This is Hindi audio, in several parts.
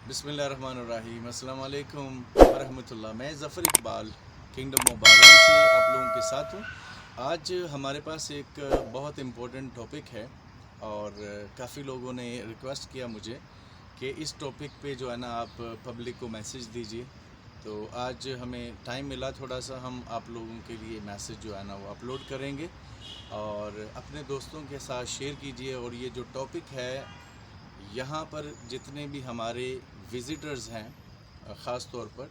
बिस्मिल्लाहिर्रहमानिर्रहीम अस्सलाम वालेकुम वरहमतुल्लाह। मैं Zafar Iqbal kingdom of Bahrain से आप लोगों के साथ हूँ। आज हमारे पास एक बहुत इम्पोर्टेंट टॉपिक है और काफ़ी लोगों ने रिक्वेस्ट किया मुझे कि इस टॉपिक पे जो है ना आप पब्लिक को मैसेज दीजिए। तो आज हमें टाइम मिला थोड़ा सा, हम आप लोगों के लिए मैसेज जो है ना वो अपलोड करेंगे और अपने दोस्तों के साथ शेयर कीजिए। और ये जो टॉपिक है, यहाँ पर जितने भी हमारे विज़िटर्स हैं ख़ास तौर पर,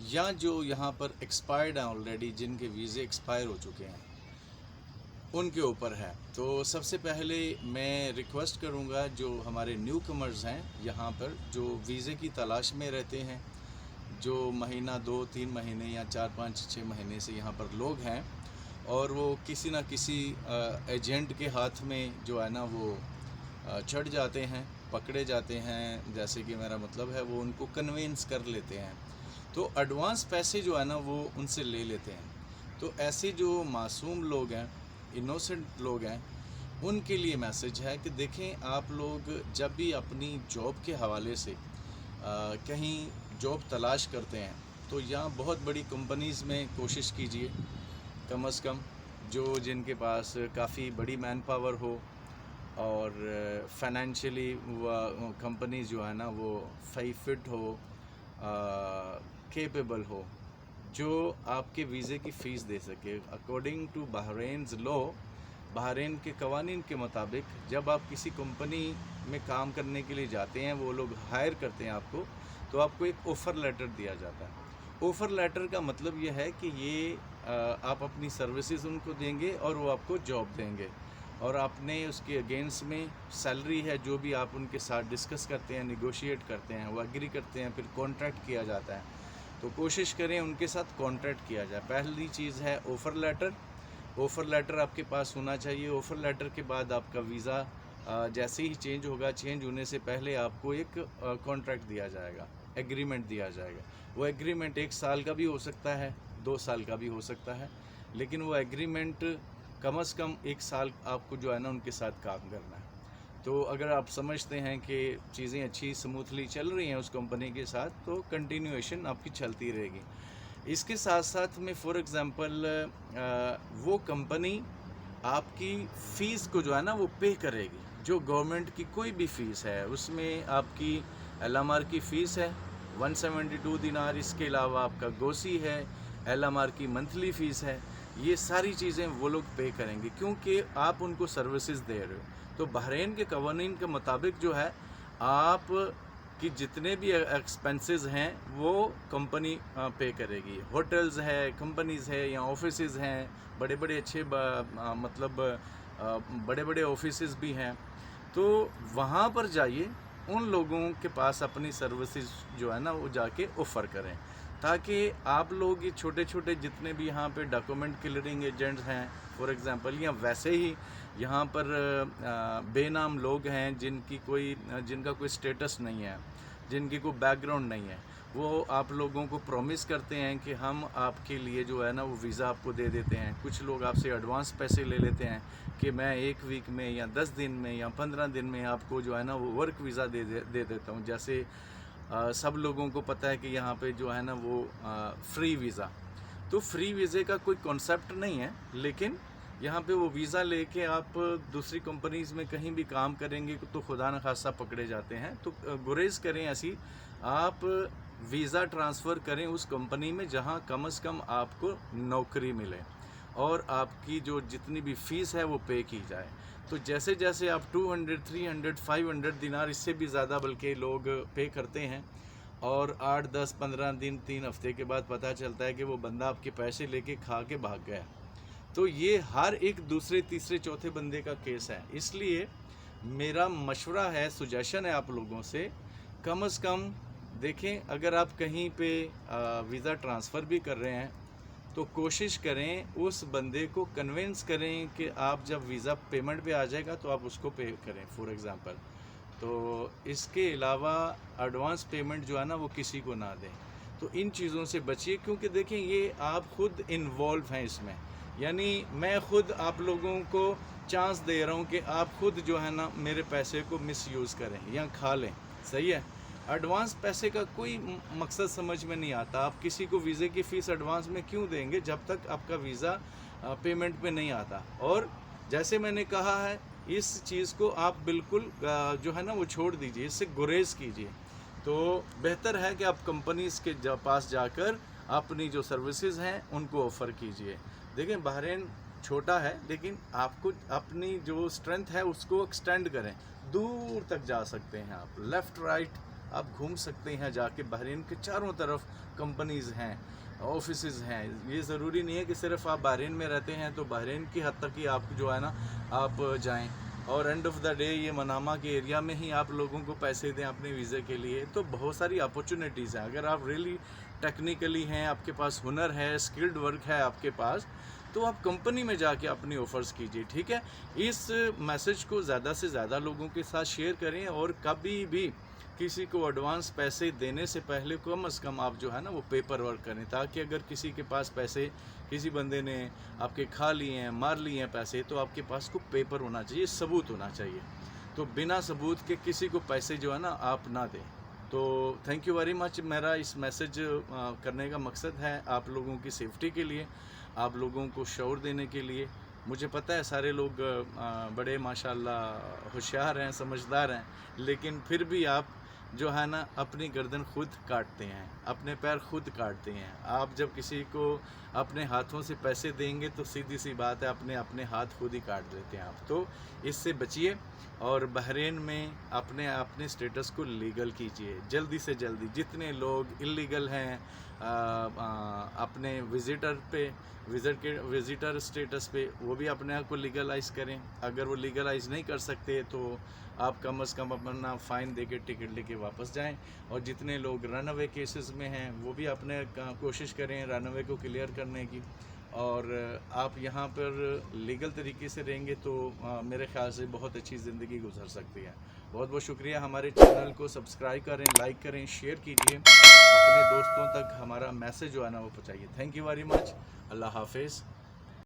या जो यहाँ पर एक्सपायर्ड हैं ऑलरेडी, जिनके वीज़े एक्सपायर हो चुके हैं, उनके ऊपर है। तो सबसे पहले मैं रिक्वेस्ट करूँगा जो हमारे न्यू कमर्स हैं यहाँ पर, जो वीज़े की तलाश में रहते हैं, जो महीना 2-3 महीने या 4-5-6 महीने से यहाँ पर लोग हैं और वो किसी न किसी एजेंट के हाथ में जो है ना वो चढ़ जाते हैं, पकड़े जाते हैं, जैसे कि मेरा मतलब है वो उनको कन्वेंस कर लेते हैं, तो एडवांस पैसे जो है ना वो उनसे ले लेते हैं। तो ऐसे जो मासूम लोग हैं, इनोसेंट लोग हैं, उनके लिए मैसेज है कि देखें, आप लोग जब भी अपनी जॉब के हवाले से कहीं जॉब तलाश करते हैं तो यहाँ बहुत बड़ी कंपनीज़ में कोशिश कीजिए, कम से कम जो जिनके पास काफ़ी बड़ी मैन पावर हो और फाइनेंशियली वो कंपनी जो है ना वो 5 फिट हो, कैपेबल हो, जो आपके वीज़े की फ़ीस दे सके। अकॉर्डिंग टू बहरीन्स लॉ, बहरीन के कवानीन के मुताबिक, जब आप किसी कंपनी में काम करने के लिए जाते हैं, वो लोग हायर करते हैं आपको, तो आपको एक ऑफ़र लेटर दिया जाता है। ऑफ़र लेटर का मतलब ये है कि ये आप अपनी सर्विसेज उनको देंगे और वो आपको जॉब देंगे, और आपने उसके अगेंस्ट में सैलरी है जो भी आप उनके साथ डिस्कस करते हैं, नेगोशिएट करते हैं, वो एग्री करते हैं, फिर कॉन्ट्रैक्ट किया जाता है। तो कोशिश करें उनके साथ कॉन्ट्रैक्ट किया जाए। पहली चीज़ है ऑफ़र लेटर। ऑफ़र लेटर आपके पास होना चाहिए। ऑफ़र लेटर के बाद आपका वीज़ा जैसे ही चेंज होगा, चेंज होने से पहले आपको एक कॉन्ट्रैक्ट दिया जाएगा, एग्रीमेंट दिया जाएगा। वो एग्रीमेंट 1 साल का भी हो सकता है, 2 साल का भी हो सकता है, लेकिन वो एग्रीमेंट कम से कम 1 साल आपको जो है ना उनके साथ काम करना है। तो अगर आप समझते हैं कि चीज़ें अच्छी स्मूथली चल रही हैं उस कंपनी के साथ, तो कंटिन्यूएशन आपकी चलती रहेगी। इसके साथ साथ में फॉर एग्ज़ाम्पल वो कंपनी आपकी फ़ीस को जो है ना वो पे करेगी। जो गवर्नमेंट की कोई भी फ़ीस है, उसमें आपकी एलएमआर की फ़ीस है 172 दिनार, इसके अलावा आपका गोसी है, एलएमआर की मंथली फ़ीस है, ये सारी चीज़ें वो लोग पे करेंगे क्योंकि आप उनको सर्विसेज दे रहे हो। तो बहरीन के कवानीन के मुताबिक जो है, आप कि जितने भी एक्सपेंसेस हैं वो कंपनी पे करेगी। होटल्स है, कंपनीज़ है या ऑफिसेज़ हैं, बड़े बड़े अच्छे मतलब बड़े बड़े ऑफिसेज़ भी हैं, तो वहाँ पर जाइए, उन लोगों के पास अपनी सर्विसेज जो है ना वो जाके ऑफ़र करें, ताकि आप लोग ये छोटे छोटे जितने भी यहाँ पे डॉक्यूमेंट क्लियरिंग एजेंट्स हैं फॉर एग्ज़ाम्पल, या वैसे ही यहाँ पर बेनाम लोग हैं जिनका कोई स्टेटस नहीं है, जिनकी कोई बैकग्राउंड नहीं है, वो आप लोगों को प्रॉमिस करते हैं कि हम आपके लिए जो है ना वो वीज़ा आपको दे देते हैं। कुछ लोग आपसे एडवांस पैसे ले लेते हैं कि मैं 1 वीक में या 10 दिन में या 15 दिन में आपको जो है ना वो वर्क वीज़ा दे देता हूँ। जैसे सब लोगों को पता है कि यहाँ पे जो है ना वो फ्री वीज़ा, तो फ्री वीज़े का कोई कॉन्सेप्ट नहीं है, लेकिन यहाँ पे वो वीज़ा लेके आप दूसरी कंपनीज़ में कहीं भी काम करेंगे तो खुदा न खासा पकड़े जाते हैं। तो गुरेज करें ऐसी, आप वीज़ा ट्रांसफ़र करें उस कंपनी में जहाँ कम से कम आपको नौकरी मिले और आपकी जो जितनी भी फ़ीस है वो पे की जाए। तो जैसे जैसे आप 200, 300, 500 दिनार, इससे भी ज़्यादा बल्कि लोग पे करते हैं, और 8, 10, 15 दिन, 3 हफ्ते के बाद पता चलता है कि वो बंदा आपके पैसे लेके खा के भाग गया। तो ये हर एक दूसरे, तीसरे, चौथे बंदे का केस है। इसलिए मेरा मशवरा है, सुजेशन है आप लोगों से कम देखें, अगर आप कहीं पे वीज़ा ट्रांसफ़र भी कर रहे हैं तो कोशिश करें उस बंदे को कन्विंस करें कि आप जब वीज़ा पेमेंट पे आ जाएगा तो आप उसको पे करें फॉर एग्ज़ाम्पल। तो इसके अलावा एडवांस पेमेंट जो है ना वो किसी को ना दें। तो इन चीज़ों से बचिए, क्योंकि देखें ये आप खुद इन्वॉल्व हैं इसमें, यानी मैं खुद आप लोगों को चांस दे रहा हूँ कि आप खुद जो है ना मेरे पैसे को मिसयूज़ करें या खा लें, सही है। एडवांस पैसे का कोई मकसद समझ में नहीं आता। आप किसी को वीज़े की फ़ीस एडवांस में क्यों देंगे जब तक आपका वीज़ा पेमेंट पे नहीं आता। और जैसे मैंने कहा है, इस चीज़ को आप बिल्कुल जो है ना वो छोड़ दीजिए, इससे गुरेज कीजिए। तो बेहतर है कि आप कंपनीज़ के पास जाकर अपनी जो सर्विसेज हैं उनको ऑफ़र कीजिए। देखें, बहरीन छोटा है, लेकिन आपको अपनी जो स्ट्रेंथ है उसको एक्सटेंड करें, दूर तक जा सकते हैं आप, लेफ़्ट राइट आप घूम सकते हैं जाके। बहरीन के चारों तरफ कंपनीज़ हैं, ऑफिसेज हैं। ये ज़रूरी नहीं है कि सिर्फ आप बहरीन में रहते हैं तो बहरीन की हद तक ही आप जो है ना आप जाएं, और एंड ऑफ द डे ये मनामा के एरिया में ही आप लोगों को पैसे दें अपने वीज़े के लिए। तो बहुत सारी अपॉर्चुनिटीज़ हैं। अगर आप रियली टेक्निकली हैं, आपके पास हुनर है, स्किल्ड वर्क है आपके पास, तो आप कंपनी में जाके अपनी ऑफ़र्स कीजिए, ठीक है। इस मैसेज को ज़्यादा से ज़्यादा लोगों के साथ शेयर करें, और कभी भी किसी को एडवांस पैसे देने से पहले कम से कम आप जो है ना वो पेपर वर्क करें, ताकि अगर किसी के पास पैसे, किसी बंदे ने आपके खा लिए हैं, मार लिए हैं पैसे, तो आपके पास को पेपर होना चाहिए, सबूत होना चाहिए। तो बिना सबूत के किसी को पैसे जो है ना आप ना दें। तो थैंक यू वेरी मच। मेरा इस मैसेज करने का मकसद है आप लोगों की सेफ्टी के लिए, आप लोगों को शऊर देने के लिए। मुझे पता है सारे लोग बड़े माशाल्लाह होशियार हैं, समझदार हैं, लेकिन फिर भी आप जो है ना अपनी गर्दन खुद काटते हैं, अपने पैर खुद काटते हैं। आप जब किसी को अपने हाथों से पैसे देंगे तो सीधी सी बात है, अपने अपने हाथ खुद ही काट देते हैं आप। तो इससे बचिए, और बहरीन में अपने अपने स्टेटस को लीगल कीजिए जल्दी से जल्दी। जितने लोग इलीगल हैं अपने विज़िटर स्टेटस पे, वो भी अपने आप को लीगलाइज करें। अगर वो लीगलाइज नहीं कर सकते तो आप कम से कम अपना फ़ाइन दे के टिकट लेके वापस जाएं। और जितने लोग रन अवे केसेस में हैं वो भी अपने कोशिश करें रन अवे को क्लियर करने की। और आप यहाँ पर लीगल तरीके से रहेंगे तो मेरे ख्याल से बहुत अच्छी ज़िंदगी गुजर सकती है। बहुत बहुत शुक्रिया। हमारे चैनल को सब्सक्राइब करें, लाइक करें, शेयर कीजिए, अपने दोस्तों तक हमारा मैसेज जो है ना वो पहुँचाइए। Thank you very much. अल्लाह हाफिज़।